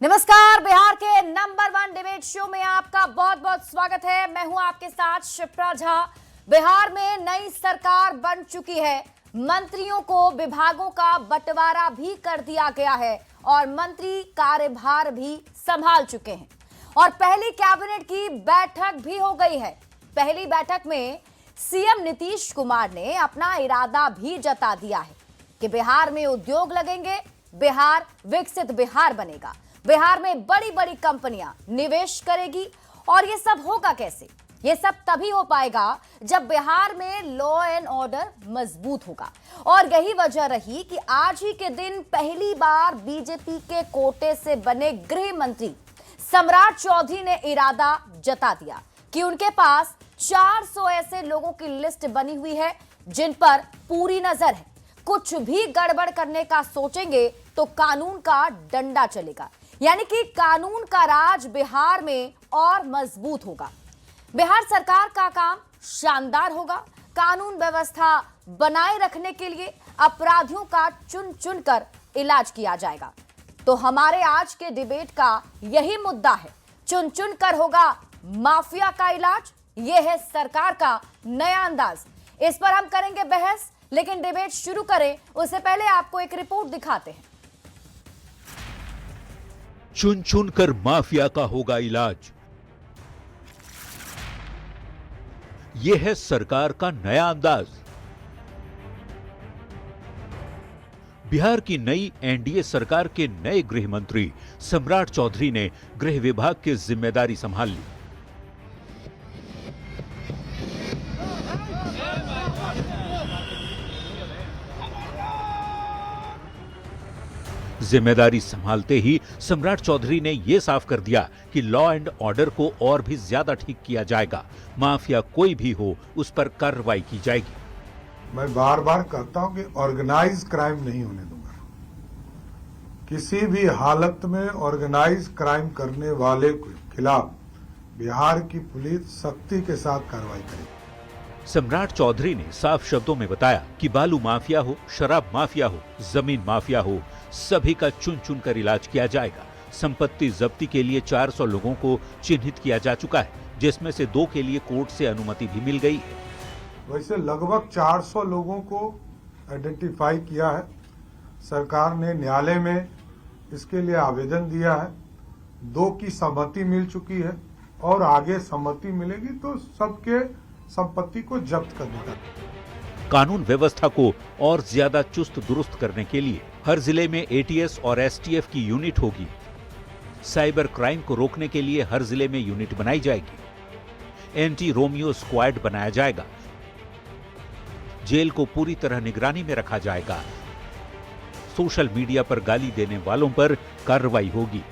नमस्कार, बिहार के number 1 debate show में आपका बहुत बहुत स्वागत है। मैं हूं आपके साथ शिप्रा झा। बिहार में नई सरकार बन चुकी है। मंत्रियों को विभागों का बंटवारा भी कर दिया गया है और मंत्री कार्यभार भी संभाल चुके हैं और पहली कैबिनेट की बैठक भी हो गई है। पहली बैठक में सीएम नीतीश कुमार ने अपना इरादा भी जता दिया है कि बिहार में उद्योग लगेंगे, बिहार विकसित बिहार बनेगा, बिहार में बड़ी बड़ी कंपनियां निवेश करेगी। और ये सब होगा कैसे? ये सब तभी हो पाएगा जब बिहार में लॉ एंड ऑर्डर मजबूत होगा। और यही वजह रही कि आज ही के दिन पहली बार बीजेपी के कोटे से बने गृह मंत्री सम्राट चौधरी ने इरादा जता दिया कि उनके पास 400 ऐसे लोगों की लिस्ट बनी हुई है जिन पर पूरी नजर है। कुछ भी गड़बड़ करने का सोचेंगे तो कानून का डंडा चलेगा, यानी कि कानून का राज बिहार में और मजबूत होगा। बिहार सरकार का काम शानदार होगा। कानून व्यवस्था बनाए रखने के लिए अपराधियों का चुन चुन कर इलाज किया जाएगा। तो हमारे आज के डिबेट का यही मुद्दा है, चुन चुन कर होगा माफिया का इलाज। यह है सरकार का नया अंदाज। इस पर हम करेंगे बहस, लेकिन डिबेट शुरू करें उससे पहले आपको एक रिपोर्ट दिखाते हैं। चुन चुन कर माफिया का होगा इलाज, यह है सरकार का नया अंदाज। बिहार की नई एनडीए सरकार के नए गृह मंत्री सम्राट चौधरी ने गृह विभाग की जिम्मेदारी संभाल ली। जिम्मेदारी संभालते ही सम्राट चौधरी ने यह साफ कर दिया कि लॉ एंड ऑर्डर को और भी ज्यादा ठीक किया जाएगा। माफिया कोई भी हो उस पर कार्रवाई की जाएगी। मैं बार बार कहता हूं कि ऑर्गेनाइज क्राइम नहीं होने दूंगा। किसी भी हालत में ऑर्गेनाइज क्राइम करने वाले के खिलाफ बिहार की पुलिस सख्ती के साथ कार्रवाई करेगी। सम्राट चौधरी ने साफ शब्दों में बताया कि बालू माफिया हो, शराब माफिया हो, जमीन माफिया हो, सभी का चुन चुन कर इलाज किया जाएगा। संपत्ति जब्ती के लिए 400 लोगों को चिन्हित किया जा चुका है, जिसमें से 2 के लिए कोर्ट से अनुमति भी मिल गई है। वैसे लगभग 400 लोगों को आइडेंटिफाई किया है। सरकार ने न्यायालय में इसके लिए आवेदन दिया है। 2 की सहमति मिल चुकी है और आगे सहमति मिलेगी तो सबके संपत्ति को जब्त करने का। कानून व्यवस्था को और ज्यादा चुस्त दुरुस्त करने के लिए हर जिले में एटीएस और एसटीएफ की यूनिट होगी। साइबर क्राइम को रोकने के लिए हर जिले में यूनिट बनाई जाएगी। एंटी रोमियो स्क्वाड बनाया जाएगा। जेल को पूरी तरह निगरानी में रखा जाएगा। सोशल मीडिया पर गाली देने वालों पर कार्रवाई होगी।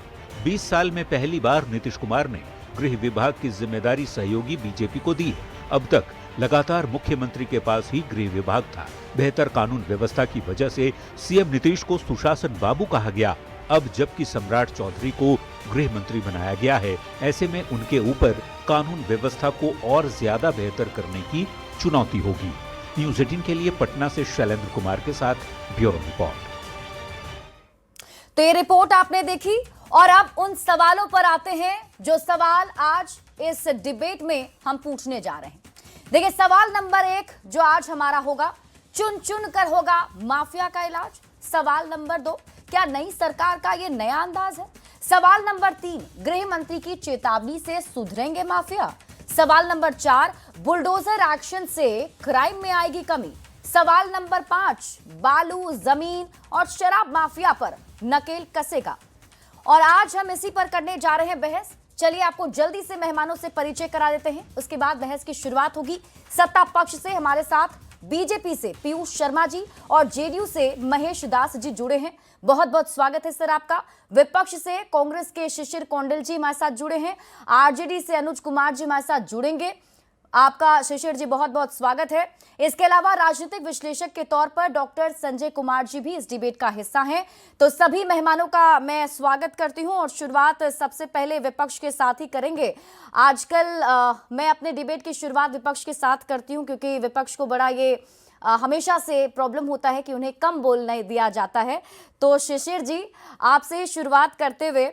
20 साल में पहली बार नीतीश कुमार ने गृह विभाग की जिम्मेदारी सहयोगी बीजेपी को दी है। अब तक लगातार मुख्यमंत्री के पास ही गृह विभाग था। बेहतर कानून व्यवस्था की वजह से सीएम नीतीश को सुशासन बाबू कहा गया। अब जबकि सम्राट चौधरी को गृह मंत्री बनाया गया है, ऐसे में उनके ऊपर कानून व्यवस्था को और ज्यादा बेहतर करने की चुनौती होगी। न्यूज़ 18 के लिए पटना से शैलेंद्र कुमार के साथ ब्यूरो रिपोर्ट। तो ये रिपोर्ट आपने देखी और अब उन सवालों पर आते हैं जो सवाल आज इस डिबेट में हम पूछने जा रहे हैं। देखिए, सवाल नंबर 1 जो आज हमारा होगा, चुन चुन कर होगा माफिया का इलाज। सवाल नंबर 2, क्या नई सरकार का ये नया अंदाज है? सवाल नंबर 3, गृह मंत्री की चेतावनी से सुधरेंगे माफिया? सवाल नंबर 4, बुलडोजर एक्शन से क्राइम में आएगी कमी? सवाल नंबर 5, बालू, जमीन और शराब माफिया पर नकेल कसेगा? और आज हम इसी पर करने जा रहे हैं बहस। चलिए आपको जल्दी से मेहमानों से परिचय करा देते हैं, उसके बाद बहस की शुरुआत होगी। सत्ता पक्ष से हमारे साथ बीजेपी से पीयूष शर्मा जी और जेडीयू से महेश दास जी जुड़े हैं। बहुत बहुत स्वागत है सर आपका। विपक्ष से कांग्रेस के शिशिर कौंडल जी हमारे साथ जुड़े हैं। आरजेडी से अनुज कुमार जी हमारे साथ जुड़ेंगे। आपका शिशिर जी बहुत बहुत स्वागत है। इसके अलावा राजनीतिक विश्लेषक के तौर पर डॉक्टर संजय कुमार जी भी इस डिबेट का हिस्सा हैं। तो सभी मेहमानों का मैं स्वागत करती हूं और शुरुआत सबसे पहले विपक्ष के साथ ही करेंगे। आजकल मैं अपने डिबेट की शुरुआत विपक्ष के साथ करती हूं क्योंकि विपक्ष को बड़ा ये हमेशा से प्रॉब्लम होता है कि उन्हें कम बोलने दिया जाता है। तो शिशिर जी, आपसे शुरुआत करते हुए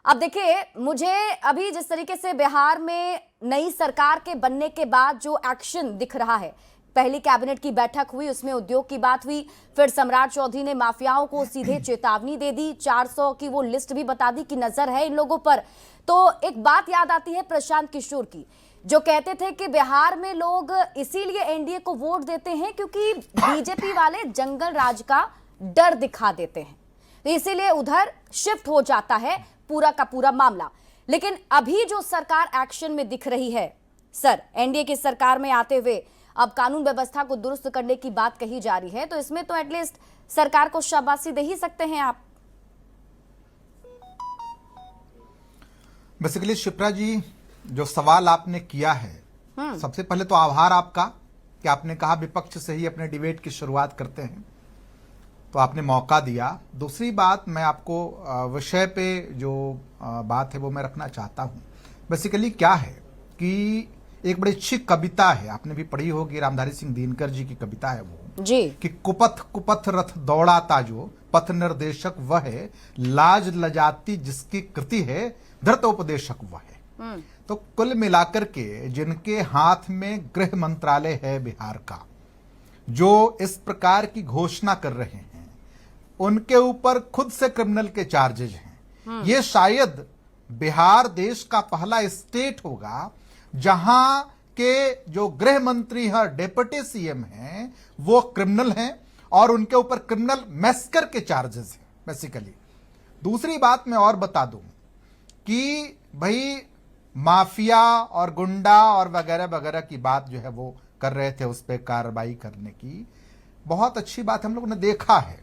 अब देखिए, मुझे अभी जिस तरीके से बिहार में नई सरकार के बनने के बाद जो एक्शन दिख रहा है, पहली कैबिनेट की बैठक हुई, उसमें उद्योग की बात हुई, फिर सम्राट चौधरी ने माफियाओं को सीधे चेतावनी दे दी, 400 की वो लिस्ट भी बता दी कि नजर है इन लोगों पर। तो एक बात याद आती है प्रशांत किशोर की, जो कहते थे कि बिहार में लोग इसीलिए एनडीए को वोट देते हैं क्योंकि बीजेपी वाले जंगल राज का डर दिखा देते हैं, तो इसीलिए उधर शिफ्ट हो जाता है पूरा का पूरा मामला। लेकिन अभी जो सरकार एक्शन में दिख रही है सर, एनडीए की सरकार में आते हुए अब कानून व्यवस्था को दुरुस्त करने की बात कही जा रही है, तो इसमें तो एटलीस्ट सरकार को शाबाशी दे ही सकते हैं आप। बेसिकली शिप्रा जी, जो सवाल आपने किया है, सबसे पहले तो आभार आपका कि आपने कहा विपक्ष से ही अपने डिबेट की शुरुआत करते हैं, तो आपने मौका दिया। दूसरी बात, मैं आपको विषय पे जो बात है वो मैं रखना चाहता हूं। बेसिकली क्या है कि एक बड़ी अच्छी कविता है, आपने भी पढ़ी होगी, रामधारी सिंह दिनकर जी की कविता है वो जी, कि कुपथ कुपथ रथ दौड़ाता जो पथ निर्देशक वह है, लाज लजाती जिसकी कृति है, धृतोपदेशक वह है। तो कुल मिलाकर के जिनके हाथ में गृह मंत्रालय है बिहार का, जो इस प्रकार की घोषणा कर रहे हैं, उनके ऊपर खुद से क्रिमिनल के चार्जेज हैं। ये शायद बिहार देश का पहला स्टेट होगा जहां के जो गृह मंत्री है, डिप्टी सीएम हैं, वो क्रिमिनल हैं और उनके ऊपर क्रिमिनल मैस्कर के चार्जेस हैं बेसिकली। दूसरी बात मैं और बता दूं कि भाई माफिया और गुंडा और वगैरह वगैरह की बात जो है वो कर रहे थे, उस पर कार्रवाई करने की बहुत अच्छी बात हम लोगों ने देखा है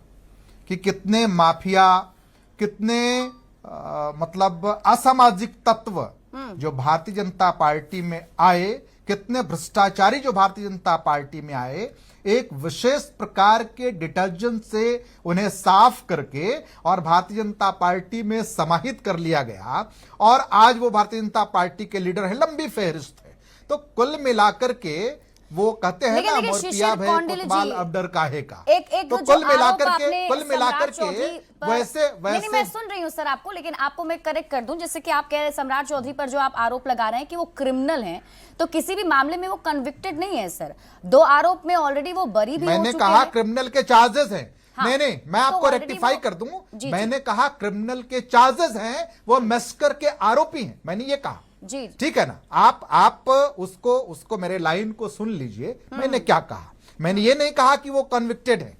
कि कितने माफिया, कितने मतलब असामाजिक तत्व जो भारतीय जनता पार्टी में आए, कितने भ्रष्टाचारी जो भारतीय जनता पार्टी में आए, एक विशेष प्रकार के डिटर्जेंट से उन्हें साफ करके और भारतीय जनता पार्टी में समाहित कर लिया गया और आज वो भारतीय जनता पार्टी के लीडर है, लंबी फहरिस्त है। तो कुल मिलाकर के वो कहते हैं ना, मोर पिया भय कोतवाल अब डर काहे का। एक तो कुल मिलाकर के वैसे नहीं, मैं सुन रही हूं सर आपको, लेकिन आपको मैं करेक्ट कर दूं, जैसे कि आप कह रहे हैं सम्राट चौधरी पर जो आप आरोप लगा रहे हैं कि वो क्रिमिनल हैं, तो किसी भी मामले में वो कन्विक्टेड नहीं है सर। 2 आरोप में ऑलरेडी वो बरी भी हो चुके हैं। मैंने कहा क्रिमिनल के चार्जेस हैं। हाँ, नहीं, मैं आपको रेक्टिफाई कर दूं, मैंने कहा क्रिमिनल के चार्जेस हैं, वो मैस्कर के आरोपी हैं, मैंने ये कहा। जी, ठीक है ना। आप उसको मेरे लाइन को सुन लीजिए। मैंने क्या कहा, मैंने ये नहीं कहा कि वो कन्विक्टेड है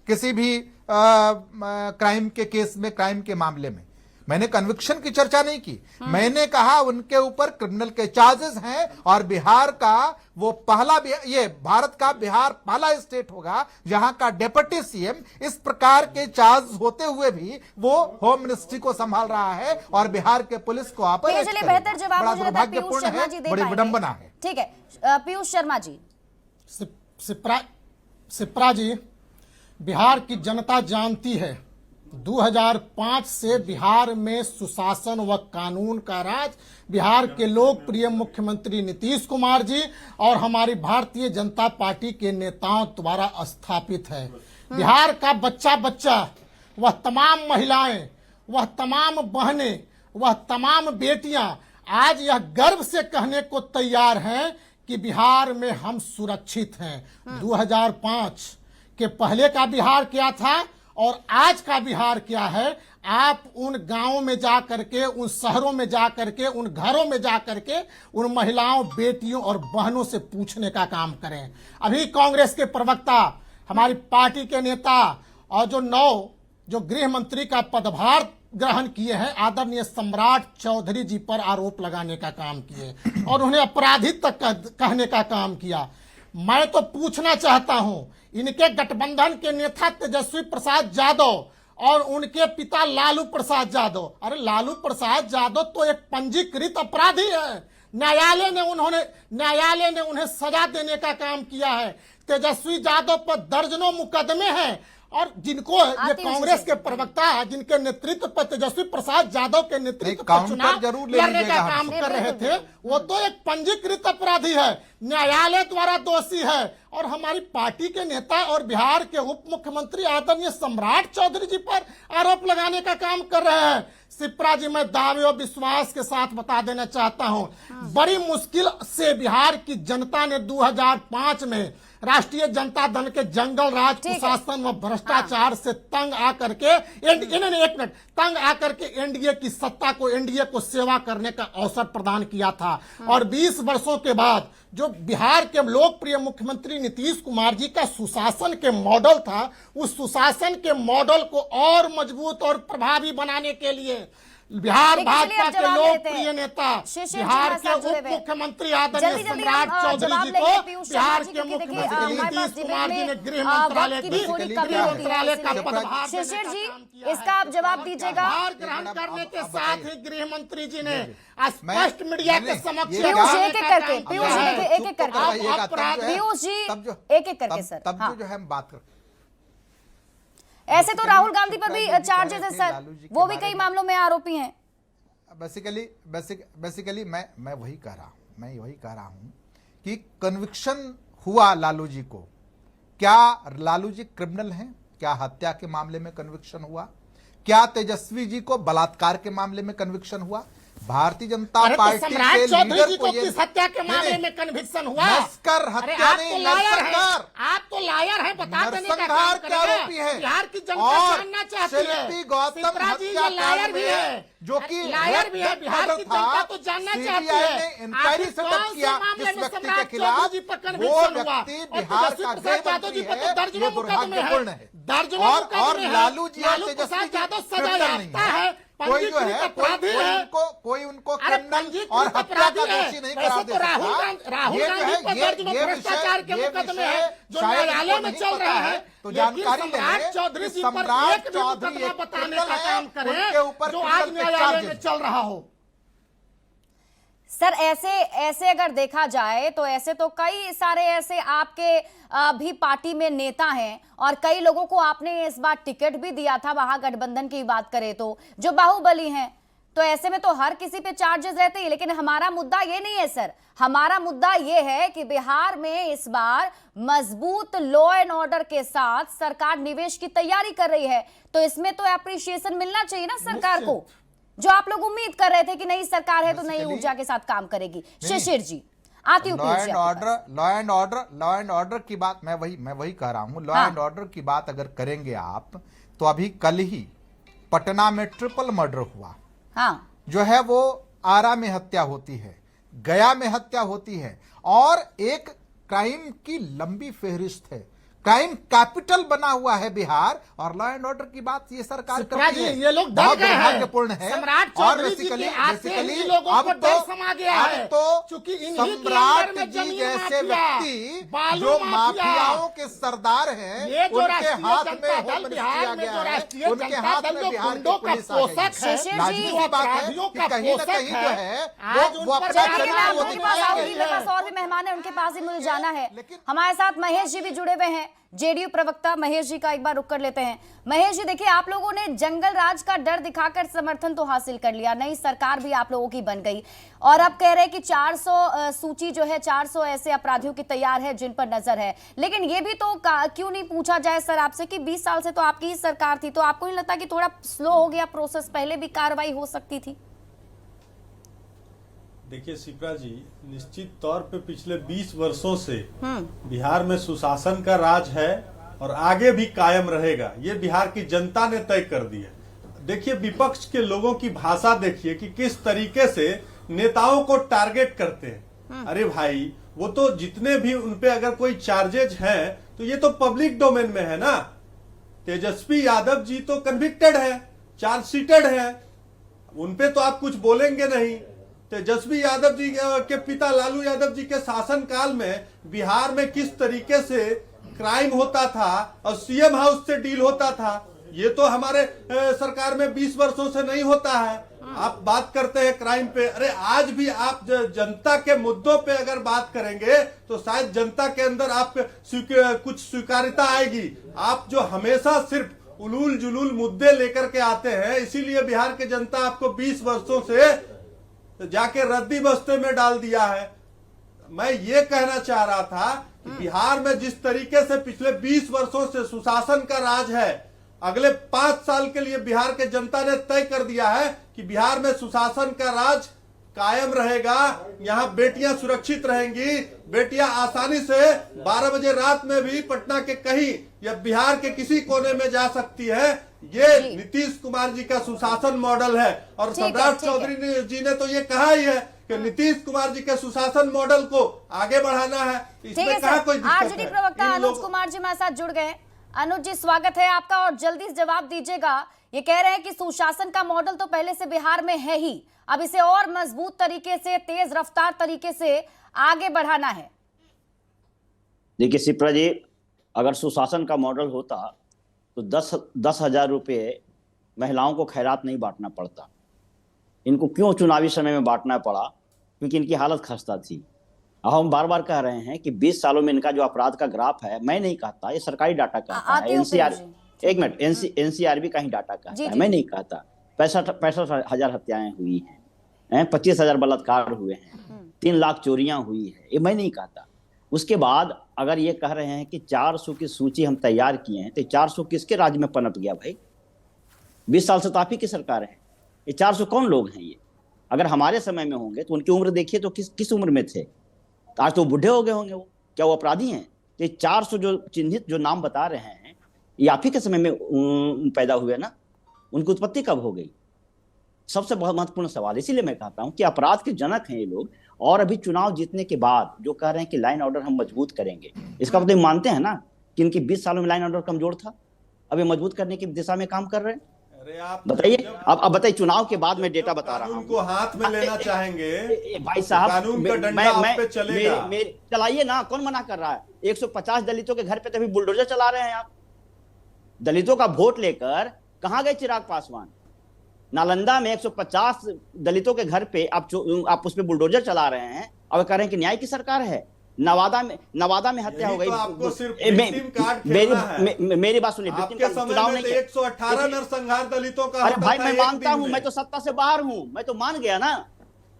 किसी भी क्राइम के केस में, क्राइम के मामले में। मैंने कन्विक्शन की चर्चा नहीं की। मैंने कहा उनके ऊपर क्रिमिनल के चार्जेस हैं और बिहार का वो पहला, ये भारत का बिहार पहला स्टेट होगा जहां का डिप्टी सीएम इस प्रकार के चार्ज होते हुए भी वो होम मिनिस्ट्री को संभाल रहा है और बिहार के पुलिस को ऑपरेट कर रहा है। बेहतर जवाब मुझे लगता है पीयूष शर्मा जी दे बड़ी विडंबना है। ठीक है, पीयूष शर्मा जी। सिप्रा जी, बिहार की जनता जानती है 2005 से बिहार में सुशासन व कानून का राज बिहार के लोकप्रिय मुख्यमंत्री नीतीश कुमार जी और हमारी भारतीय जनता पार्टी के नेताओं द्वारा स्थापित है। बिहार का बच्चा बच्चा, वह तमाम महिलाएं, वह तमाम बहनें, वह तमाम बेटियां आज यह गर्व से कहने को तैयार हैं कि बिहार में हम सुरक्षित हैं। 2005 के पहले का बिहार क्या था और आज का बिहार क्या है, आप उन गांवों में जा करके, उन शहरों में जा करके, उन घरों में जा करके उन महिलाओं, बेटियों और बहनों से पूछने का काम करें। अभी कांग्रेस के प्रवक्ता, हमारी पार्टी के नेता और जो गृह मंत्री का पदभार ग्रहण किए हैं, आदरणीय सम्राट चौधरी जी पर आरोप लगाने का काम किए और उन्हें अपराधी तक कहने का काम किया। मैं तो पूछना चाहता हूं, इनके गठबंधन के नेता तेजस्वी प्रसाद यादव और उनके पिता लालू प्रसाद यादव, अरे लालू प्रसाद यादव तो एक पंजीकृत अपराधी है। न्यायालय ने उन्हें सजा देने का काम किया है। तेजस्वी यादव पर दर्जनों मुकदमे हैं और जिनको ये कांग्रेस के प्रवक्ता, जिनके नेतृत्व पर तेजस्वी प्रसाद यादव के नेतृत्व पर चुनाव लड़ने का काम कर रहे थे, वो तो एक पंजीकृत अपराधी है। न्यायालय द्वारा दोषी है। और हमारी पार्टी के नेता और बिहार के उप मुख्यमंत्री आदरणीय सम्राट चौधरी जी पर आरोप लगाने का काम कर रहे हैं। शिप्रा जी, मैं दावे और विश्वास के साथ बता देना चाहता हूं, बड़ी मुश्किल से बिहार की जनता ने 2005 में राष्ट्रीय जनता दल के जंगल राज कुशासन व भ्रष्टाचार से तंग आकर के तंग आकर के एनडीए की सत्ता को, एनडीए को सेवा करने का अवसर प्रदान किया था। और 20 वर्षों के बाद जो बिहार के लोकप्रिय मुख्यमंत्री नीतीश कुमार जी का सुशासन के मॉडल था, उस सुशासन के मॉडल को और मजबूत और प्रभावी बनाने के लिए बिहार भाजपा के लोकप्रिय नेता, बिहार के उप मुख्यमंत्री आदरणीय सम्राट चौधरी जी को बिहार के मुख्यमंत्री नीतीश कुमार जी ने गृह मंत्रालय का पदभार शिशिर जी, इसका आप जवाब दीजिएगा। ग्रहण करने के साथ ही गृह मंत्री जी ने स्पष्ट मीडिया के समक्ष पीयूष जी एक एक करके सर, तब जो है हम बात कर, ऐसे तो राहुल गांधी पर भी चार्जेस है सर, वो भी कई मामलों में आरोपी हैं। बेसिकली मैं वही कह रहा हूं कि कन्विक्शन हुआ लालू जी को। क्या लालू जी क्रिमिनल हैं? क्या हत्या के मामले में कन्विक्शन हुआ? क्या तेजस्वी जी को बलात्कार के मामले में कन्विक्शन हुआ? भारतीय जनता पार्टी के लीडर को किस हत्या के मामले में कन्विक्शन हुआ? नस्कर हत्या नहीं, नरसंहार। आप तो लायर हैं, बता देने का काम नरसंहार के करें। आरोपी है। बिहार की जनता जानना चाहती है। शिल्पी गौतम लायर भी है, जो कि लायर भी है, बिहार की जनता तो जानना चाहती है। इंक्वायरी सेटअप किया जिस व्यक्ति के खिलाफ, वो व्यक्ति बिहार का गृह मंत्री है, ये दुर्भाग्यपूर्ण है। और लालू जी और तेजस्वी जी क्रिमिनल नहीं है। कोई जो है कोई उनको क्रिमिनल और हत्या का दोषी नहीं करार दे सकता। ये विषय जो न्यायालय में चल रहा है, तो जानकारी सम्राट चौधरी जी पर एक भी मुकदमा बताने का काम करें जो आज न्यायालय में चल रहा हो। सर ऐसे अगर देखा जाए तो ऐसे तो कई सारे ऐसे आपके भी पार्टी में नेता हैं और कई लोगों को आपने इस बार टिकट भी दिया था, महागठबंधन की बात करें तो, जो बाहुबली हैं। तो ऐसे में तो हर किसी पे चार्जेस रहते हैं, लेकिन हमारा मुद्दा ये नहीं है सर। हमारा मुद्दा ये है कि बिहार में इस बार मजबूत लॉ एंड ऑर्डर के साथ सरकार निवेश की तैयारी कर रही है, तो इसमें तो एप्रिसिएशन मिलना चाहिए ना सरकार को, जो आप लोग उम्मीद कर रहे थे कि नई सरकार है तो नई ऊर्जा के साथ काम करेगी। शिशिर जी, आती हूँ। लॉ एंड ऑर्डर की बात मैं वही कह रहा हूँ। लॉ एंड ऑर्डर की बात अगर करेंगे आप, तो अभी कल ही पटना में ट्रिपल मर्डर हुआ। हाँ, जो है वो आरा में हत्या होती है, गया में हत्या होती है, और एक क्राइम की लंबी फेहरिस्त है। क्राइम कैपिटल बना हुआ है बिहार, और लॉ एंड ऑर्डर की बात ये सरकार करती है। ये लोग बहुत दुर्भाग्यपूर्ण है। सम्राट चौधरी जी के बेसिकली लोगों को डर समा गया है। चूंकि सम्राट जी जैसे व्यक्ति जो माफियाओं के सरदार हैं, उनके हाथ में होम किया गया है, उनके हाथ में बिहार की पुलिस आ गई है। लाजमी बात है कि कहीं ना कहीं जो है वो अपना और भी मेहमान है, उनके पास ही मुझे जाना है। हमारे साथ महेश जी भी जुड़े हुए हैं, जेडीयू प्रवक्ता महेश जी का एक बार रुक कर लेते हैं। महेश जी, देखिए, आप लोगों ने जंगल राज का डर दिखाकर समर्थन तो हासिल कर लिया, नई सरकार भी आप लोगों की बन गई, और अब कह रहे हैं कि 400 सूची जो है 400 ऐसे अपराधियों की तैयार है जिन पर नजर है। लेकिन ये भी तो क्यों नहीं पूछा जाए सर आपसे कि 20 साल से तो आपकी ही सरकार थी, तो आपको नहीं लगता कि थोड़ा स्लो हो गया प्रोसेस, पहले भी कार्रवाई हो सकती थी? देखिए शिप्रा जी, निश्चित तौर पे पिछले 20 वर्षों से बिहार में सुशासन का राज है और आगे भी कायम रहेगा, ये बिहार की जनता ने तय कर दिया। देखिए, विपक्ष के लोगों की भाषा देखिए कि किस तरीके से नेताओं को टारगेट करते हैं। अरे भाई, वो तो जितने भी उनपे अगर कोई चार्जेज हैं तो ये तो पब्लिक डोमेन में है ना। तेजस्वी यादव जी तो कन्विक्टेड है, चार्जशीटेड है, उनपे तो आप कुछ बोलेंगे नहीं। तेजस्वी यादव जी के पिता लालू यादव जी के शासनकाल में बिहार में किस तरीके से क्राइम होता था और सीएम हाउस से डील होता था, ये तो हमारे सरकार में 20 वर्षों से नहीं होता है। आप बात करते हैं क्राइम पे, अरे आज भी आप जनता के मुद्दों पे अगर बात करेंगे तो शायद जनता के अंदर आप कुछ स्वीकार्यता आएगी। आप जो हमेशा सिर्फ उलूल जुलूल मुद्दे लेकर के आते हैं, इसीलिए बिहार की जनता आपको 20 वर्षों से जाके रद्दी बस्ते में डाल दिया है। मैं ये कहना चाह रहा था कि बिहार में जिस तरीके से पिछले 20 वर्षों से सुशासन का राज है, अगले 5 साल के लिए बिहार के जनता ने तय कर दिया है कि बिहार में सुशासन का राज कायम रहेगा। यहाँ बेटियां सुरक्षित रहेंगी, बेटियां आसानी से 12 बजे रात में भी पटना के कहीं या बिहार के किसी कोने में जा सकती है। ये नीतीश कुमार जी का सुशासन मॉडल है। और सम्राट चौधरी जी ने तो ये कहा ही है कि नीतीश कुमार जी के सुशासन मॉडल को आगे बढ़ाना है। इसमें कहा कोई दिक्कत आरजेडी प्रवक्ता अनुज कुमार जी हमारे साथ जुड़ गए। अनुज जी, स्वागत है आपका और जल्दी से जवाब दीजिएगा। ये कह रहे हैं कि सुशासन का मॉडल तो पहले से बिहार में है ही, अब इसे और मजबूत तरीके से, तेज रफ्तार तरीके से आगे बढ़ाना है। देखिए शिप्रा जी, अगर सुशासन का मॉडल होता तो 10,000 रुपये महिलाओं को खैरात नहीं बांटना पड़ता। इनको क्यों चुनावी समय में बांटना पड़ा? क्योंकि इनकी हालत खस्ता थी। अब हम बार बार कह रहे हैं कि 20 सालों में इनका जो अपराध का ग्राफ है, मैं नहीं कहता, ये सरकारी डाटा कहता है। एनसीआरबी का ही डाटा कहता है, मैं नहीं कहता। 65,000 हत्याएं हुई हैं, 25,000 बलात्कार हुए हैं, 3 लाख चोरियां हुई है, ये मैं नहीं कहता। उसके बाद अगर ये कह रहे हैं कि 400 की सूची हम तैयार किए हैं, तो 400 किसके राज्य में पनप गया भाई? 20 साल से तो आप ही की सरकार है। ये 400 कौन लोग हैं? ये अगर हमारे समय में होंगे तो उनकी उम्र देखिए तो किस उम्र में थे। तो आज तो बूढ़े हो गए होंगे। वो क्या वो अपराधी हैं? तो ये 400 जो चिन्हित जो नाम बता रहे हैं, ये आप ही के समय में पैदा हुए ना? उनकी उत्पत्ति कब हो गई? सबसे बहुत महत्वपूर्ण सवाल। इसीलिए मैं कहता हूं कि अपराध के जनक हैं ये लोग। और अभी चुनाव जीतने के बाद जो कह रहे हैं कि लाइन ऑर्डर हम मजबूत करेंगे, इसका मतलब मानते हैं ना कि इनकी 20 सालों में लाइन ऑर्डर कमजोर था, अब ये मजबूत करने की दिशा में काम कर रहे हैं। अरे आप बताइए, अब बताइए, चुनाव के बाद मैं डेटा बता रहा हूँ। उनको हाथ में लेना चाहेंगे भाई साहब, कानून का डंडा आप पे चलेगा। चलाइए ना, कौन मना कर रहा है? 150 दलितों के घर पे तो अभी बुलडोजर चला रहे हैं आप। दलितों का वोट लेकर कहां गए चिराग पासवान? नालंदा में 150 दलितों के घर पे आप उस पे बुलडोजर चला रहे हैं और कह रहे हैं कि न्याय की सरकार है। नवादा में हत्या हो गई। तो आपको सिर्फ विक्टिम कार्ड खेलना है। मेरी बात सुनिए, विक्टिम का चुनाव नहीं, 118 नरसंहार दलितों का। अरे भाई, मैं मानता हूं, मैं तो सत्ता से बाहर हूं, मैं तो मान गया ना।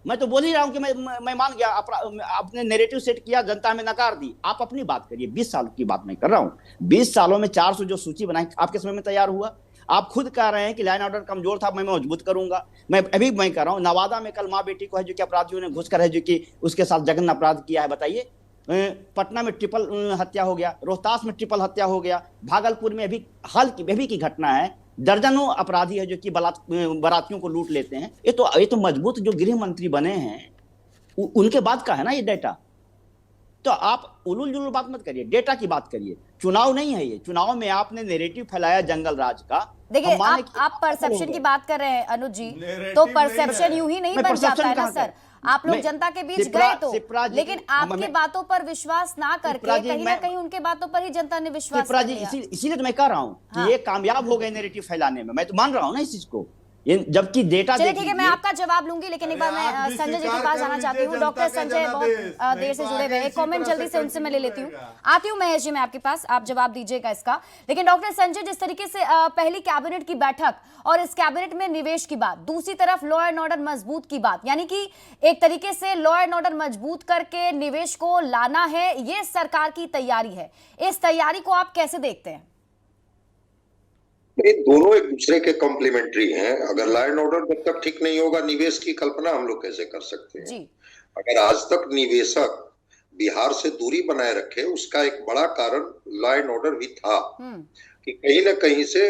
मैं तो बोल ही रहा हूं कि मैं मान गया। आपने नैरेटिव सेट किया, जनता में नकार दी। आप अपनी बात करिए, 20 साल की बात मैं कर रहा हूं। 20 सालों में 400 जो सूची बनाई आपके समय में तैयार हुआ। आप खुद कह रहे हैं कि लाइन ऑर्डर कमजोर था, मैं मजबूत करूंगा। मैं कह रहा हूं, नवादा में कल माँ बेटी को है जो कि अपराधियों ने घुसकर है जो कि उसके साथ जघन्य अपराध किया है। बताइए, पटना में ट्रिपल हत्या हो गया, रोहतास में ट्रिपल हत्या हो गया, भागलपुर में अभी हाल की घटना है। दर्जनों अपराधी है जो कि बारातियों को लूट लेते हैं। ये तो मजबूत जो गृह मंत्री बने हैं उनके बाद का है ना ये डेटा। तो आप उलूल जुलूल बात मत करिए, डेटा की बात करिए। चुनाव नहीं है ये। चुनाव में आपने नैरेटिव फैलाया जंगल राज का। देखिए, आप परसेप्शन की बात कर रहे हैं अनुज जी, तो परसेप्शन यूं ही नहीं बन जाता है ना सर। आप लोग जनता के बीच गए तो, लेकिन आपकी बातों पर विश्वास ना करके कहीं ना कहीं उनके बातों पर ही जनता ने विश्वास कर लिया। इसीलिए तो मैं कह रहा हूं कि ये कामयाब हो गए नैरेटिव फैलाने में। मैं तो मान रहा हूं ना इस चीज को, जबकि डेटा। चलिए ठीक है, मैं आपका जवाब लूंगी, लेकिन एक बार मैं संजय जी के पास आना चाहती हूँ। डॉक्टर संजय बहुत देर से जुड़े हुए हैं, एक कमेंट जल्दी से उनसे मैं ले लेती हूँ। आती हूँ महेश जी मैं आपके पास, आप जवाब दीजिएगा इसका। लेकिन डॉक्टर संजय, जिस तरीके से पहली कैबिनेट की बैठक और इस कैबिनेट में निवेश की बात, दूसरी तरफ लॉ एंड ऑर्डर मजबूत की बात, यानी कि एक तरीके से लॉ एंड ऑर्डर मजबूत करके निवेश को लाना है, ये सरकार की तैयारी है। इस तैयारी को आप कैसे देखते हैं? ये दोनों एक दूसरे के कॉम्प्लीमेंट्री हैं। अगर लॉ एंड ऑर्डर जब तक ठीक नहीं होगा, निवेश की कल्पना हम लोग कैसे कर सकते हैं जी? अगर आज तक निवेशक बिहार से दूरी बनाए रखे, उसका एक बड़ा कारण लॉ एंड ऑर्डर भी था कि कहीं ना कहीं से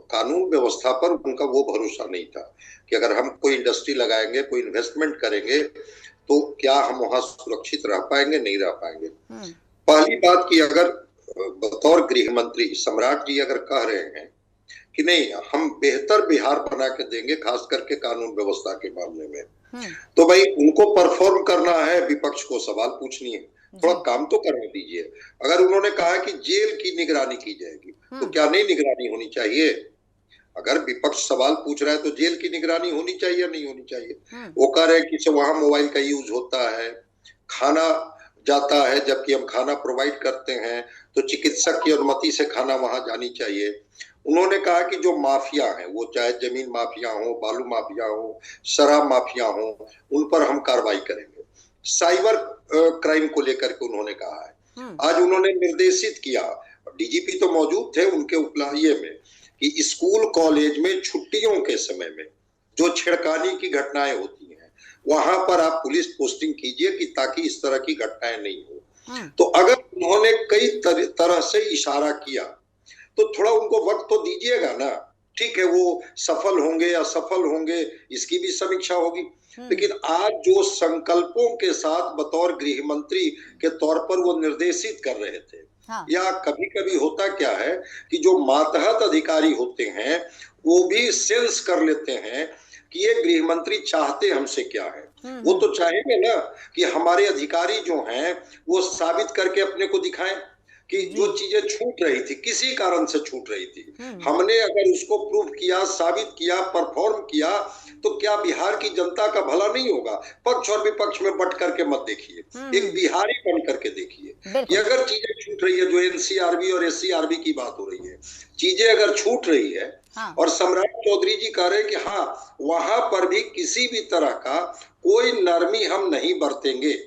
कानून व्यवस्था पर उनका वो भरोसा नहीं था कि अगर हम कोई इंडस्ट्री लगाएंगे, कोई इन्वेस्टमेंट करेंगे, तो क्या हम वहां सुरक्षित रह पाएंगे, नहीं रह पाएंगे। पहली बात की, अगर बतौर गृह मंत्री सम्राट जी अगर कह रहे हैं कि नहीं, हम बेहतर बिहार बना के देंगे, खास करके कानून व्यवस्था के मामले में, तो भाई उनको परफॉर्म करना है, विपक्ष को सवाल पूछनी है, थोड़ा काम तो करने दीजिए। अगर उन्होंने कहा कि जेल की निगरानी की जाएगी, तो क्या नहीं निगरानी होनी चाहिए? अगर विपक्ष सवाल पूछ रहा है तो जेल की निगरानी होनी चाहिए, नहीं होनी चाहिए? वो कह रहे हैं कि वहां मोबाइल का यूज होता है, खाना जाता है, जबकि हम खाना प्रोवाइड करते हैं तो चिकित्सक की अनुमति से खाना वहां जानी चाहिए। उन्होंने कहा कि जो माफिया हैं, वो चाहे जमीन माफिया हो, बालू माफिया हो, शराब माफिया हो, उन पर हम कार्रवाई करेंगे। साइबर क्राइम को लेकर के उन्होंने कहा है। आज उन्होंने निर्देशित किया, डीजीपी तो मौजूद थे उनके उपलाये में, कि स्कूल कॉलेज में छुट्टियों के समय में जो छेड़खानी की घटनाएं होती हैं वहां पर आप पुलिस पोस्टिंग कीजिए कि ताकि इस तरह की घटनाएं नहीं हो। तो अगर उन्होंने कई तरह से इशारा किया तो थोड़ा उनको वक्त तो दीजिएगा ना। ठीक है, वो सफल होंगे या असफल होंगे इसकी भी समीक्षा होगी, लेकिन आज जो संकल्पों के साथ बतौर गृह मंत्री के तौर पर वो निर्देशित कर रहे थे, या कभी कभी होता क्या है कि जो मातहत अधिकारी होते हैं वो भी सेंस कर लेते हैं कि ये गृह मंत्री चाहते हमसे क्या है। वो तो चाहेंगे ना कि हमारे अधिकारी जो हैं वो साबित करके अपने को दिखाएं कि जो चीजें छूट रही थी, किसी कारण से छूट रही थी, हमने अगर उसको प्रूव किया, साबित किया, परफॉर्म किया, तो क्या बिहार की जनता का भला नहीं होगा? पक्ष और विपक्ष में बट करके मत देखिए, एक बिहारी बन करके देखिए। ये अगर चीजें छूट रही है, जो एनसीआरबी और एससीआरबी की बात हो रही है, चीजें अगर छूट रही है और सम्राट चौधरी जी कह रहे हैं कि हाँ वहां पर भी किसी भी तरह का कोई नरमी हम नहीं बरतेंगे।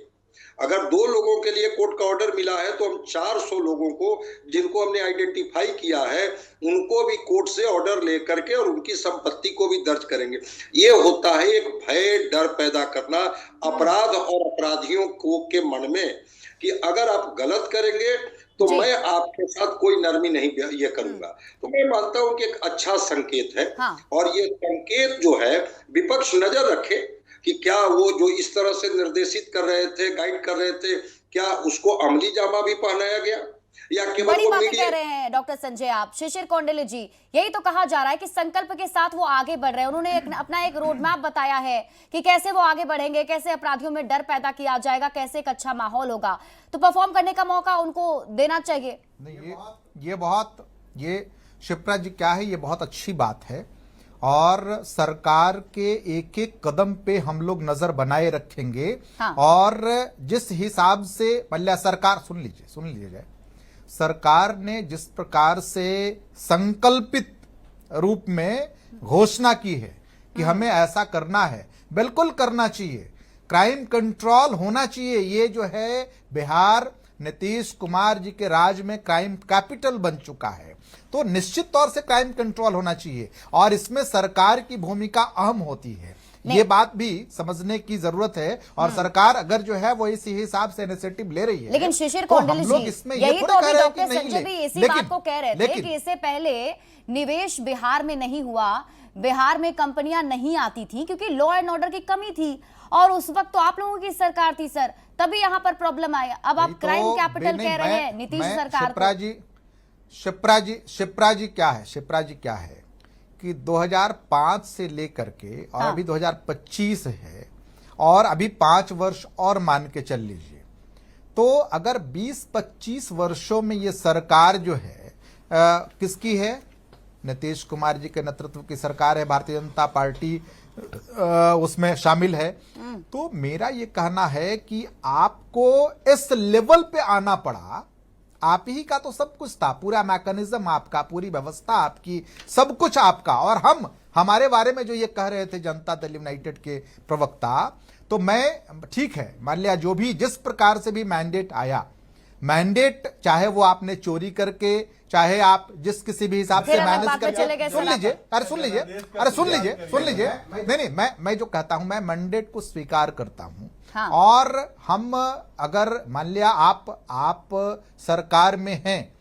अगर 2 लोगों के लिए कोर्ट का ऑर्डर मिला है तो हम 400 लोगों को जिनको हमने आइडेंटिफाई किया है उनको भी कोर्ट से ऑर्डर लेकर के और उनकी संपत्ति को भी दर्ज करेंगे। ये होता है एक भय, डर पैदा करना अपराध और अपराधियों को के मन में कि अगर आप गलत करेंगे तो मैं आपके साथ कोई नरमी नहीं ये करूंगा। तो मैं मानता हूं कि एक अच्छा संकेत है। और ये संकेत जो है विपक्ष नजर रखे कि क्या वो जो इस तरह से निर्देशित कर रहे थे, गाइड कर रहे थे, क्या उसको अमली जामा भी पहनाया गया या केवल बड़ी वो बातें मीडिया? कह रहे हैं डॉक्टर संजय आप। शिशिर कौंडिल्य जी, यही तो कहा जा रहा है कि संकल्प के साथ वो आगे बढ़ रहे हैं। उन्होंने अपना एक रोड मैप बताया है कि कैसे वो आगे बढ़ेंगे, कैसे अपराधियों में डर पैदा किया जाएगा, कैसे एक अच्छा माहौल होगा। तो परफॉर्म करने का मौका उनको देना चाहिए। नहीं, ये शिप्रा जी क्या है, ये बहुत अच्छी बात है और सरकार के एक एक कदम पे हम लोग नजर बनाए रखेंगे। और जिस हिसाब से मल्ल्या सरकार, सुन लीजिए सरकार ने जिस प्रकार से संकल्पित रूप में घोषणा की है कि हमें ऐसा करना है, बिल्कुल करना चाहिए। क्राइम कंट्रोल होना चाहिए। ये जो है बिहार नीतीश कुमार जी के राज में क्राइम कैपिटल बन चुका है, तो निश्चित तौर से क्राइम कंट्रोल होना चाहिए और इसमें सरकार की भूमिका अहम होती है। ये बात भी समझने की जरूरत है और सरकार अगर जो है वो इसी हिसाब से इनिशिएटिव ले रही है। लेकिन शिशिर कौंडिल्य जी, यही तो अभी डॉक्टर संजय भी इसी बात को कह रहे थे कि इससे पहले निवेश बिहार में नहीं हुआ, बिहार में कंपनियां नहीं आती थी क्योंकि लॉ एंड ऑर्डर की कमी थी और उस वक्त तो आप लोगों की सरकार थी सर, तभी यहां पर प्रॉब्लम आई। अब आप क्राइम कैपिटल कह रहे हैं नीतीश सरकार को। शिप्रा जी क्या है कि 2005 से लेकर के और अभी 2025 है और अभी 5 वर्ष और मान के चल लीजिए, तो अगर 20-25 वर्षों में ये सरकार जो है किसकी है? नीतीश कुमार जी के नेतृत्व की सरकार है, भारतीय जनता पार्टी उसमें शामिल है। तो मेरा ये कहना है कि आपको इस लेवल पे आना पड़ा। आप ही का तो सब कुछ था, पूरा मैकेनिज्म आपका, पूरी व्यवस्था आपकी, सब कुछ आपका। और हमारे बारे में जो ये कह रहे थे जनता दल यूनाइटेड के प्रवक्ता, तो मैं ठीक है मान लिया जो भी जिस प्रकार से भी मैंडेट आया, मैंडेट चाहे वो आपने चोरी करके, चाहे आप जिस किसी भी हिसाब से मैनेज करके, सुन लीजिए नहीं मैं जो कहता हूं, मैं मैंडेट को स्वीकार करता हूं। और हम अगर मान लिया आप सरकार में हैं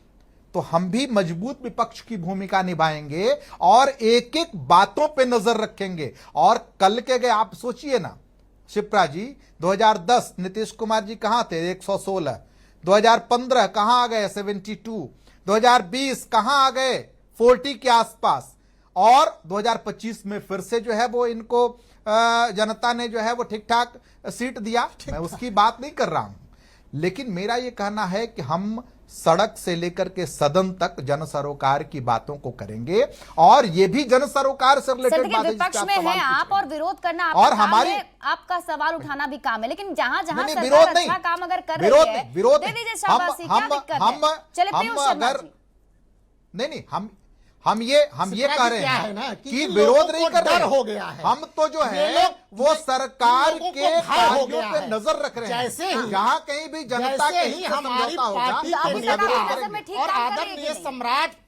तो हम भी मजबूत विपक्ष की भूमिका निभाएंगे और एक एक बातों पे नजर रखेंगे। और कल के गए आप सोचिए ना शिप्रा जी, 2010 नीतीश कुमार जी कहां थे? 116। 2015 कहां आ गए? 72। 2020 कहां आ गए? 40 के आसपास। और 2025 में फिर से जो है वो इनको जनता ने जो है वो ठीक ठाक सीट दिया। मैं उसकी बात नहीं कर रहा हूं, लेकिन मेरा ये कहना है कि हम सड़क से लेकर के सदन तक जन सरोकार की बातों को करेंगे और ये भी जन सरोकार से रिलेटेड बात है। विपक्ष में है आप और विरोध करना आपका और हमारी आपका सवाल उठाना भी काम है, लेकिन जहां जहां सरकार अच्छा काम अगर कर रही है दे दीजिए शाबाशी, क्या दिक्कत है? चलिए पीयूष शर्मा जी। नहीं हम ये कह रहे क्या है हैं ना कि कि इन विरोध लोगों नहीं को कर रहे डर हो गया है। हम तो जो ये है लोग वो सरकार इन लोगों को के भय हो कार्यों गया पे है। नजर रख रहे हैं। जैसे ही जहां कहीं भी जनता जैसे के ही हित से हमारी समझौता होगा, पार्टी तो के आपकी उसका सरकार विरोध के करेंगे। नजर में ठीक और काम कर रही है आदरणीय कि नहीं? सम्राट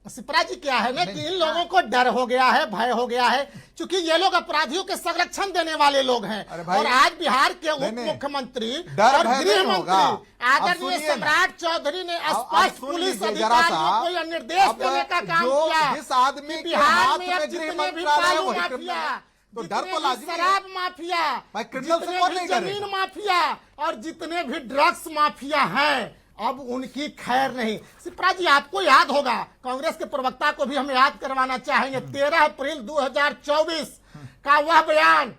सिपरा जी क्या है ना कि इन लोगों को डर हो गया है, भय हो गया है, क्योंकि ये लोग अपराधियों के संरक्षण देने वाले लोग हैं। अरे भाई, और आज बिहार के उप नहीं, मुख्यमंत्री डर और भय गृह नहीं होगा। मंत्री अब आदरणीय सुनिए ना। सम्राट चौधरी ने अब स्पष्ट सुन पुलिस लीजिए जरा अधिकारियों सा। को यह निर्देश अब देने का काम जो किया जिस आदमी कि के बिहार हाथ में में अब गृह जितने भी मंत्रालय है, बालू वही माफिया, क्रिमिनल है। तो डर तो जितने भी लाजिमी है। शराब माफिया, भाई क्रिमिनल से जितने कौन भी नहीं जमीन करेगा? माफिया और जितने भी ड्रग्स माफिया हैं, अब उनकी खैर नहीं। सिपरा जी आपको याद होगा, कांग्रेस के प्रवक्ता को भी हम याद करवाना चाहेंगे, 13 अप्रैल 2024 का वह बयान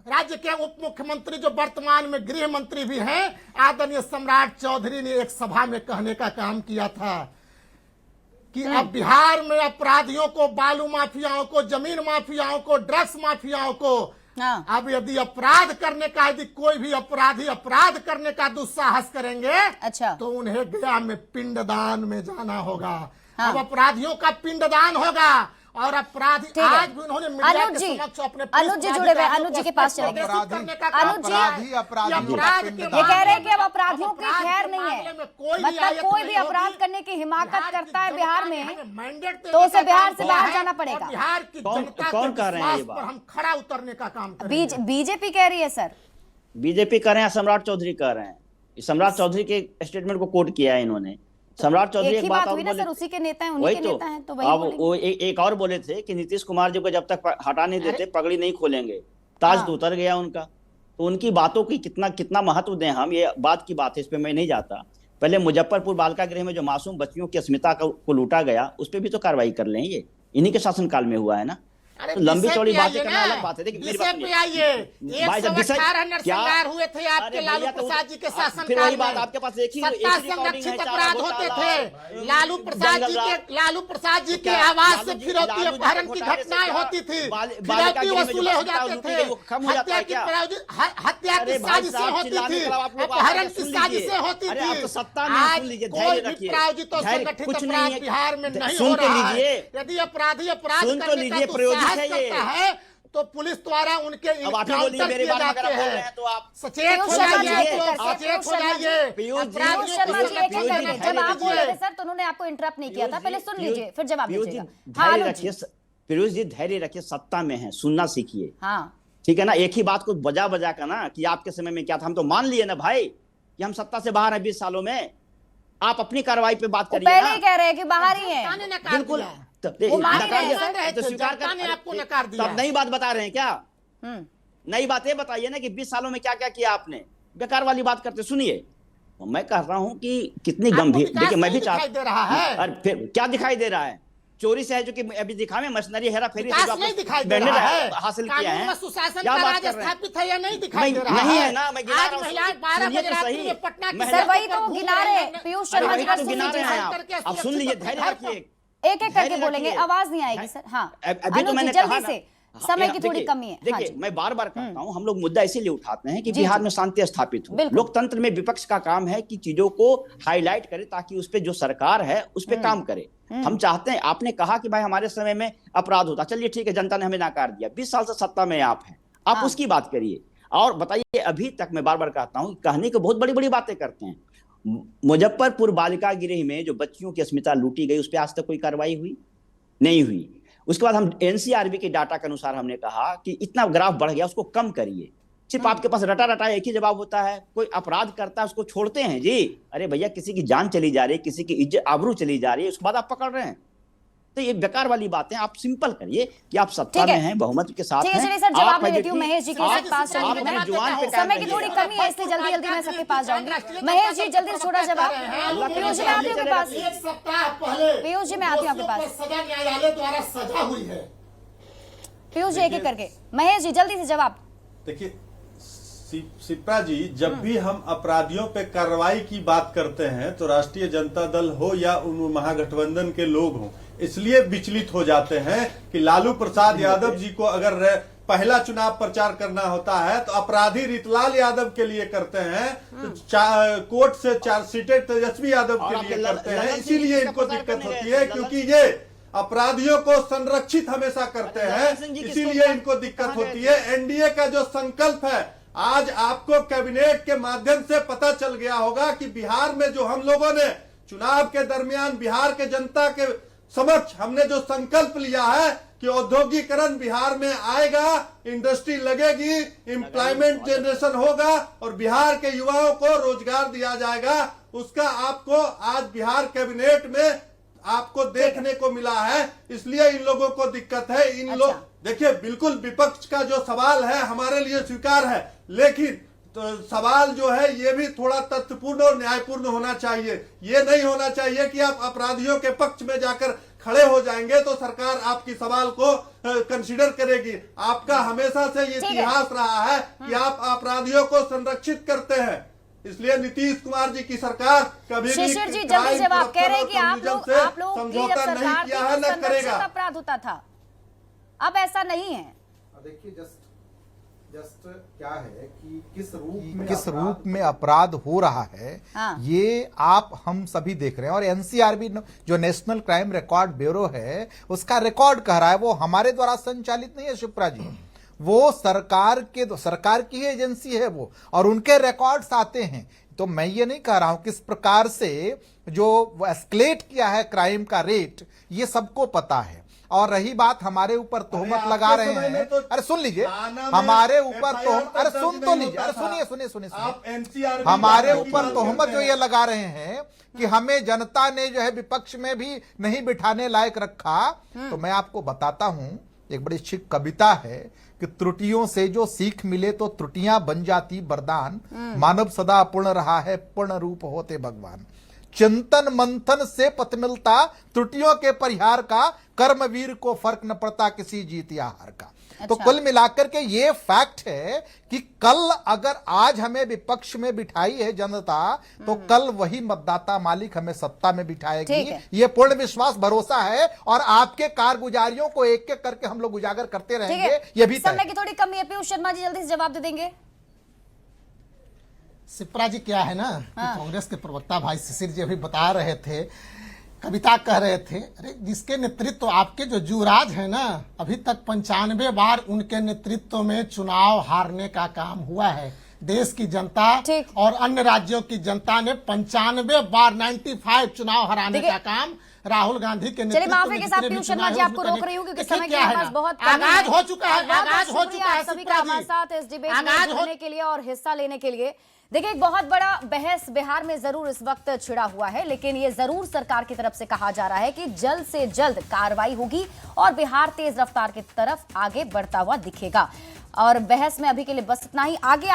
राज्य के उप मुख्यमंत्री जो वर्तमान में गृह मंत्री भी हैं, आदरणीय सम्राट चौधरी ने एक सभा में कहने का काम किया था कि अब बिहार में अपराधियों को, बालू माफियाओं को, जमीन माफियाओं को, ड्रग्स माफियाओं को, हाँ। अब यदि अपराध करने का, यदि कोई भी अपराधी अपराध करने का दुस्साहस करेंगे, अच्छा। तो उन्हें गया में पिंडदान में जाना होगा। हाँ। अब अपराधियों का पिंडदान होगा और अपराधी ठीक है। आज भी उन्होंने मीडिया अनुज के जी, समक्ष अपने अनुज जी जुड़े हुए हैं, अनुज जी के पास चलेंगे। अनुज जी, ये कह रहे हैं कि अब अपराधियों की खैर नहीं है, मतलब कोई भी अपराध करने की हिमाकत करता है बिहार में तो उसे बिहार से बाहर जाना पड़ेगा। बिहार की जनता कौन के कह रहे हैं ये विश्वास पर बात? हम खरा उतरने का काम करेंगे। बीजेपी कह रही है सर। बीजेपी कह रहे हैं, सम्राट चौधरी कह रहे हैं। सम्राट चौधरी के स्टेटमेंट को कोट किया है इन्होंने। सम्राट चौधरी एक ही एक बात बात और हुई ना बोले, सर, उसी के नेता हैं, वही उन्हीं के तो नेता हैं, तो वही अब बोलेंगे। वो एक और बोले थे कि नीतीश कुमार जी को जब तक हटा नहीं देते पगड़ी नहीं खोलेंगे। ताज हाँ। तो उतर गया उनका, तो उनकी बातों की कितना कितना महत्व दें हम, ये बात की बात है, इस पे मैं नहीं जाता। पहले मुजफ्फरपुर बालिका गृह में जो मासूम बच्चियों की अस्मिता को लूटा गया, उस पर भी तो कार्रवाई कर लें, ये इन्हीं के शासनकाल में हुआ है ना। अरे तो लंबी विषय चौड़ी पे बातें आइए करना ना, अलग बात है। देखिए मेरी विषय बात पे सुनिए। आइए। भाई जब विषय 118 नरसंहार हुए थे आपके अरे लालू भैया, तो प्रसाद जी के फिर शासनकाल वही में। बात, आपके पास एक ही सत्ता रिकॉर्डिंग संरक्षित है, चारा अपराध होते घोटाला, थे। लालू प्रसाद जी के आवास से फिरौती अपहरण की घटनाएं होती थी, फिरौती वसूले हो जाते थे, हत्या की साजिशें होती थी, अपहरण की साजिशें होती थी। आज कोई भी प्रायोजित और संगठित अपराध बिहार में नहीं हो रहा है। यदि अपराधी अपराध करने का दुस्साहस करता है तो पुलिस द्वारा उनके इनकाउंटर किए जाते हैं। तो आप सचेत हो पीयूष शर्मा जी, जाइए, एक एक करके, सचेत हो पीयूष शर्मा जाइए। पीयूष जी, पीयूष शर्मा जी, एक एक पीयूष जी, करके, जब आप बोल धैर्य रहे थे सर तो उन्होंने आपको इंटरप्ट नहीं किया था, पहले सुन लीजिए फिर जवाब पीयूष जी, दीजिएगा। हाँ धैर्य अनुज जी। रखिए, पीयूष जी धैर्य रखिए, सत्ता में है, सुनना सीखिए, हाँ ठीक है ना। एक ही बात को बजा बजा कर ना कि आपके समय में क्या था, हम तो मान लिए ना भाई कि हम सत्ता से बाहर हैं 20 सालों में। आप अपनी कार्रवाई पे बात वो करिए पहले ना। ही कह रहे हैं कि बाहर ही जनता है। ने नकार बिल्कुल दिया। तो वो मान ही नकार रहे दिया, हैं, रहे तो थे, स्वीकार जनता ने कर, आपको नकार दिया। तब नई बात बता रहे हैं क्या? हम्म। नई बात ये बताइए ना कि 20 सालों में क्या क्या किया आपने, बेकार वाली बात करते। सुनिए, मैं कह रहा हूं कि कितनी आपको गंभीर, विकास देखिए मैं भी नहीं दिखाई दे रहा है। अरे फिर क्या दिखाई दे रहा है? चोरी से है जो कि अभी दिखा में मशीनरी हेरा फेरी से विकास जो आपने नहीं दिखाई दे बैंडेड रहा है। हासिल किया कानून है, में सुशासन क्या का बात राज कर रहे हैं? स्थापित है या नहीं दिखाई दे रहा नहीं है? है ना, मैं गिना आज रहा हूं। महिलाएं 12 सुनिए बजे तो रात सही। में पटना की मैं- सर वही सड़कों तो पर गिना घूम रहे रही हैं, हैं। पीयूष अरे शर्मा जी वही का तो सुन गिना लीजिए रहे हैं सर। आप। अब सुन लीजिए, धैर्य घर रखिए। एक एक करके धैर्य बोलेंगे, रखिए। आवाज नहीं आएगी सर। हाँ अभी तो अनुज जी मैंने जल्दी कहा से, ना, समय की थोड़ी देखिए, कमी है। हाँ देखिए जी। मैं बार बार कहता हूं, हम लोग मुद्दा इसीलिए उठाते हैं कि जी, बिहार जी। में शांति स्थापित हो। बिल्कुल। लोकतंत्र में विपक्ष का काम है कि चीजों को हाईलाइट करे ताकि उस पे जो सरकार है उस पे काम करे। हम चाहते हैं, आपने कहा कि भाई हमारे समय में अपराध होता, चलिए ठीक है, जनता ने हमें नकार दिया, 20 साल से सत्ता में आप हैं, आप हाँ। उसकी बात करिए। और बताइए, अभी तक मैं बार बार कहता हूं, कहने को बहुत बड़ी बड़ी बातें करते हैं। मुजफ्फरपुर बालिका गृह में जो बच्चियों की अस्मिता लूटी गई उस पर आज तक कोई कार्रवाई हुई नहीं हुई। उसके बाद हम एनसीआरबी के डाटा के अनुसार हमने कहा कि इतना ग्राफ बढ़ गया, उसको कम करिए। सिर्फ आपके पास रटा रटा एक ही जवाब होता है, कोई अपराध करता है उसको छोड़ते हैं जी। अरे भैया, किसी की जान चली जा रही है, किसी की इज्जत आबरू चली जा रही है, उसके बाद आप पकड़ रहे हैं। तो ये बेकार वाली बातें आप सिंपल करिए कि आप सत्ता में हैं, बहुमत के साथ ठीक हैं। है, चलिए सर जवाब आप ले है लेती हूँ कि महेश जी के आप- पास आप जाने अपने के जुबान पे बाद। काम समय की थोड़ी करिए। कमी है, इसलिए जल्दी जल्दी मैं सबके पास जाऊंगी। महेश जी जल्दी से छोटा जवाब। पीयूष जी मैं आती हूँ आपके पास। एक सप्ताह पहले पीयूष जी मैं आती हूँ आपके पास। दोषियों पर सजा न्यायालय द्वारा सजा हुई है। पीयूष जी एक एक करके, महेश जी जल्दी से जवाब। देखिए सिप्रा जी, जब भी हम अपराधियों पे कार्रवाई की बात करते हैं तो राष्ट्रीय जनता दल हो या उन महागठबंधन के लोग हों, इसलिए विचलित हो जाते हैं कि लालू प्रसाद यादव जी को अगर पहला चुनाव प्रचार करना होता है तो अपराधी रितलाल यादव के लिए करते हैं, तो कोर्ट से चार्जशीटेड तेजस्वी यादव के लिए करते हैं। इसीलिए इनको दिक्कत होती है, क्योंकि ये अपराधियों को संरक्षित हमेशा करते हैं, इसीलिए इनको दिक्कत होती है। एनडीए का जो संकल्प है, आज आपको कैबिनेट के माध्यम से पता चल गया होगा कि बिहार में जो हम लोगों ने चुनाव के दरमियान बिहार के जनता के समक्ष हमने जो संकल्प लिया है कि औद्योगिकरण बिहार में आएगा, इंडस्ट्री लगेगी, एम्प्लॉयमेंट जनरेशन होगा और बिहार के युवाओं को रोजगार दिया जाएगा, उसका आपको आज बिहार कैबिनेट में आपको देखने को मिला है। इसलिए इन लोगों को दिक्कत है। इन लोग देखिए, बिल्कुल विपक्ष का जो सवाल है हमारे लिए स्वीकार है, लेकिन तो सवाल जो है ये भी थोड़ा तथ्यपूर्ण और न्यायपूर्ण होना चाहिए। ये नहीं होना चाहिए कि आप अपराधियों के पक्ष में जाकर खड़े हो जाएंगे तो सरकार आपकी सवाल को कंसीडर करेगी। आपका हमेशा से ये इतिहास रहा है कि आप अपराधियों को संरक्षित करते हैं, इसलिए नीतीश कुमार जी की सरकार कभी भी शिशिर जी जल्दी जवाब कह रहे हैं कि आप लोग समझौता नहीं किया है, न करेगा। अपराध होता था, अब ऐसा नहीं है। देखिए जस्ट क्या है कि किस रूप में अपराध हो रहा है, ये आप हम सभी देख रहे हैं। और एनसीआरबी जो नेशनल क्राइम रिकॉर्ड ब्यूरो है, उसका रिकॉर्ड कह रहा है, वो हमारे द्वारा संचालित नहीं है शिप्रा जी, वो सरकार की एजेंसी है वो, और उनके रिकॉर्ड्स आते हैं। तो मैं ये नहीं कह रहा हूं किस प्रकार से जो एस्केलेट किया है क्राइम का रेट, ये सबको पता है। और रही बात हमारे ऊपर तोहमत लगा रहे हैं, अरे सुन लीजिए, हमारे ऊपर अरे सुन तो लीजिए, अरे सुनिए, हमारे ऊपर तोहमत जो ये लगा रहे हैं कि हमें जनता ने जो है विपक्ष में भी नहीं बिठाने लायक रखा। तो मैं आपको बताता हूं, एक बड़ी अच्छी कविता है कि त्रुटियों से जो सीख मिले तो त्रुटियां बन जाती वरदान, मानव सदा पूर्ण रहा है पूर्ण रूप होते भगवान। चिंतन मंथन से पथ मिलता त्रुटियों के परिहार का, कर्मवीर को फर्क न पड़ता किसी जीत या हार का। तो कुल मिलाकर के ये फैक्ट है कि कल अगर आज हमें विपक्ष में बिठाई है जनता, तो कल वही मतदाता मालिक हमें सत्ता में बिठाएगी। ये पूर्ण विश्वास भरोसा है, और आपके कारगुजारियों को एक एक करके हम लोग उजागर करते रहेंगे। ये भी समय की थोड़ी कमी है। पीयूष शर्मा जी जल्दी से जवाब दे देंगे। शिप्रा जी क्या है ना कि कांग्रेस के प्रवक्ता भाई शिशिर जी अभी बता रहे थे, कविता कह रहे थे, अरे जिसके नेतृत्व आपके जो युवराज है ना, अभी तक 95 बार उनके नेतृत्व में चुनाव हारने का काम हुआ है। देश की जनता और अन्य राज्यों की जनता ने 95 बार 95 चुनाव हराने का काम राहुल गांधी के नेतृत्व में। माफी के साथ पीयूष शर्मा जी आपको रोक रही हूँ क्योंकि समय के पास बहुत आगाज हो चुका है, आगाज हो चुका है सभी का हमारे साथ इस डिबेट में जुड़ने के लिए और हिस्सा लेने के लिए। देखिए, एक बहुत बड़ा बहस बिहार में जरूर इस वक्त छिड़ा हुआ है, लेकिन ये जरूर सरकार की तरफ से कहा जा रहा है कि जल्द से जल्द कार्रवाई होगी और बिहार तेज रफ्तार की तरफ आगे बढ़ता हुआ दिखेगा। और बहस में अभी के लिए बस इतना ही। आगे